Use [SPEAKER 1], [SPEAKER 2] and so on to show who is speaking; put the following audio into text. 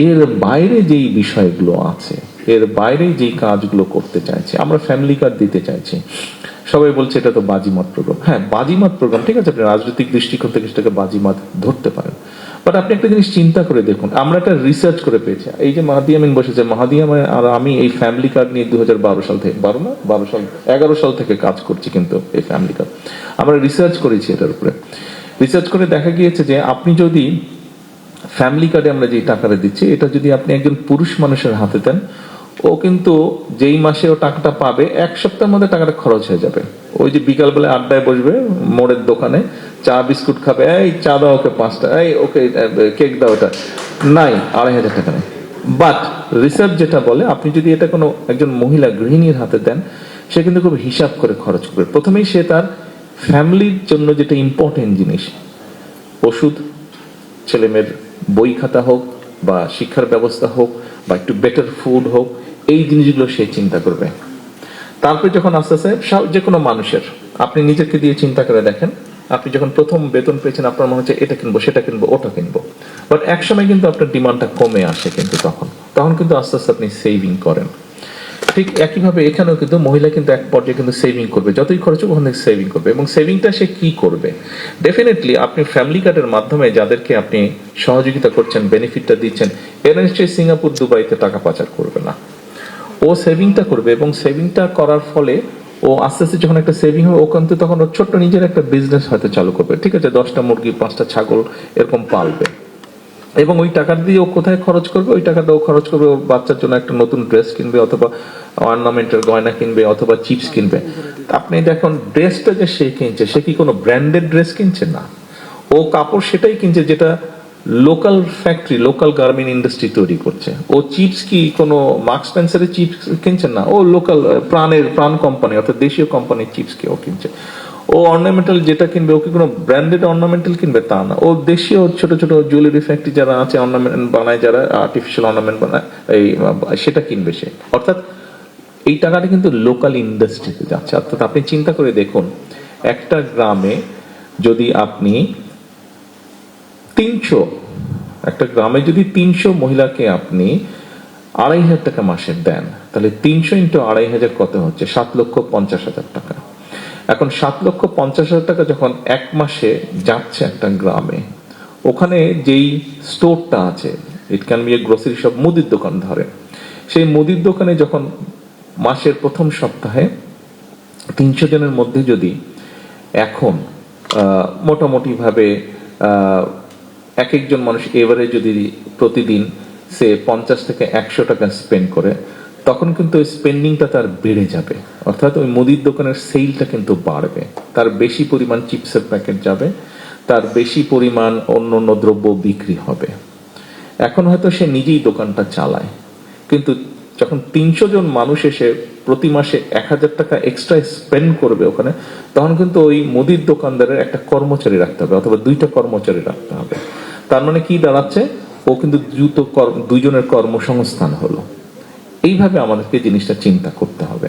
[SPEAKER 1] এর বাইরে যেই বিষয়গুলো আছে, এর বাইরে যেই কাজগুলো করতে চাইছে, আমরা ফ্যামিলি কার্ড দিতে চাইছি, সবাই বলছে এটা তো বাজিমাত প্রোগ্রাম। হ্যাঁ, বাজিমাত প্রোগ্রাম, ঠিক আছে, আপনি রাজনৈতিক দৃষ্টিকোণ থেকে সেটাকে বাজিমাত ধরতে পারেন, বাট আপনি একটা জিনিস চিন্তা করে দেখুন, আমরা একটা রিসার্চ করে পেয়েছি, এই যে মাহাদি আমিন বসেছে, মাহাদি আমিন আর আমি এই ফ্যামিলি কার্ড নিয়ে 2012 সাল থেকে, 11 সাল থেকে কাজ করছি, কিন্তু এই ফ্যামিলি কার্ড আমরা রিসার্চ করেছি, এটার উপরে রিসার্চ করে দেখা গিয়েছে যে আপনি যদি ফ্যামিলি কার্ডে আমরা যে টাকাটা দিচ্ছি, এটা যদি আপনি একজন পুরুষ মানুষের হাতে দেন, ও কিন্তু যেই মাসে ও টাকাটা পাবে, এক সপ্তাহের মধ্যে টাকাটা খরচ হয়ে যাবে। ওই যে বিকালবেলা আড্ডায় বসবে মোড়ের দোকানে, চা বিস্কুট খাবে, এই চা দাও ওকে 5টা, এই ওকে কেক দাও, ওটা নাই, 2500 টাকা নেই। বাট রিসার্চ যেটা বলে, আপনি যদি এটা কোনো একজন মহিলা গৃহিণীর হাতে দেন, সে কিন্তু খুব হিসাব করে খরচ করবে। প্রথমেই সে তার ফ্যামিলির জন্য যেটা ইম্পর্টেন্ট জিনিস, ওষুধ, ছেলেমেয়ের বই খাতা হোক, বা শিক্ষার ব্যবস্থা হোক, বা একটু বেটার ফুড হোক, এই জিনিসগুলো সে চিন্তা করবে। তারপরে যখন আস্তে আস্তে যে কোনো মানুষের, আপনি নিজেকে দিয়ে চিন্তা করে দেখেন, আপনি যখন প্রথম বেতন পেয়েছেন, আপনার মনে হচ্ছে এটা কিনবো, সেটা কিনবো, ওটা কিনবো, বাট এক সময় কিন্তু আপনার ডিমান্ডটা কমে আসে, কিন্তু তখন কিন্তু আস্তে আস্তে আপনি সেভিং করেন। ঠিক একইভাবে এখানেও কিন্তু মহিলা কিন্তু এক পর্যায়ে কিন্তু সেভিং করবে, যতই খরচ হোক ওখান থেকে সেভিং করবে। এবং সেভিংটা সে কি করবে? ডেফিনেটলি আপনি ফ্যামিলি কার্ডের মাধ্যমে যাদেরকে আপনি সহযোগিতা করছেন, বেনিফিটটা দিচ্ছেন, এরা নিশ্চয়ই সিঙ্গাপুর, দুবাইতে টাকা পাচার করবে না। ও সেভিংটা করবে, এবং সেভিংটা করার ফলে ও আস্তে আস্তে যখন একটা সেভিং হবে, ও কিন্তু তখন ওর ছোট্ট নিজের একটা বিজনেস হয়তো চালু করবে, ঠিক আছে, 10টা মুরগি, 5টা ছাগল এরকম পালবে। এবং ওই টাকা দিয়ে ও কোথায় খরচ করবে? ওই টাকাটা ও খরচ করবে ওর বাচ্চার জন্য একটা নতুন ড্রেস কিনবে, অথবা অর্নামেন্টের গয়না কিনবে, অথবা চিপস কিনবে। আপনি দেখুন, ড্রেসটা যে সে কিনছে, সে কি কোনো ব্র্যান্ডেড ড্রেস কিনছে? না, ও কাপড় সেটাই কিনছে যেটা local factory, local garment industry তৈরি করছে। ও চিপস কি কোনো মার্কস স্পেন্সারের চিপস কিনছে? না, ও লোকাল প্রাণ কোম্পানি, অর্থাৎ দেশীয় কোম্পানির চিপস কে ও কিনছে। ও অর্নামেন্টাল যেটা কিনবে, ও কি কোনো ব্র্যান্ডেড অর্নামেন্টাল কিনবে? তা না, ও দেশীয় ছোট ছোট জুয়েলারি ফ্যাক্টরি যারা আছে, অর্নামেন্ট বানায়, যারা আর্টিফিশিয়াল অর্নামেন্ট বানায়, এই সেটা কিনবে সে। অর্থাৎ এই টাকাটা কিন্তু লোকাল ইন্ডাস্ট্রিতে যাচ্ছে। অর্থাৎ আপনি চিন্তা করে দেখুন, একটা গ্রামে যদি আপনি 300 মহিলাকে আপনি 2500 টাকা মাসে দেন, তাহলে 300 ইন্টু 2500 কত হচ্ছে? 7,50,000 টাকা। এখন 7,50,000 টাকা যখন এক মাসে যাচ্ছে একটা গ্রামে, ওখানে যেই স্টোরটা আছে, it can B A grocery shop, মুদির দোকান ধরে, সেই মুদির দোকানে যখন মাসের প্রথম সপ্তাহে 300 জনের মধ্যে যদি এখন মোটামুটি ভাবে এক একজন মানুষ এবারে যদি প্রতিদিন সে 50 থেকে 100 টাকা স্পেন্ড করে, তখন কিন্তু ওই স্পেন্ডিংটা তার বেড়ে যাবে। অর্থাৎ ওই মুদির দোকানের সেলটা কিন্তু বাড়বে, তার বেশি পরিমাণ চিপসের প্যাকেট যাবে, তার বেশি পরিমাণ অন্য অন্য দ্রব্য বিক্রি হবে। এখন হয়তো সে নিজেই দোকানটা চালায়, কিন্তু যখন 300 জন মানুষ এসে প্রতি মাসে 1000 টাকা এক্সট্রা স্পেন্ড করবে ওখানে, তখন কিন্তু ওই মুদির দোকানদারের একটা কর্মচারী রাখতে হবে, অথবা 2টা কর্মচারী রাখতে হবে। তার মানে কি দাঁড়াচ্ছে? ও কিন্তু দুজনের কর্মসংস্থান হলো। এইভাবে আমাদেরকে জিনিসটা চিন্তা করতে হবে।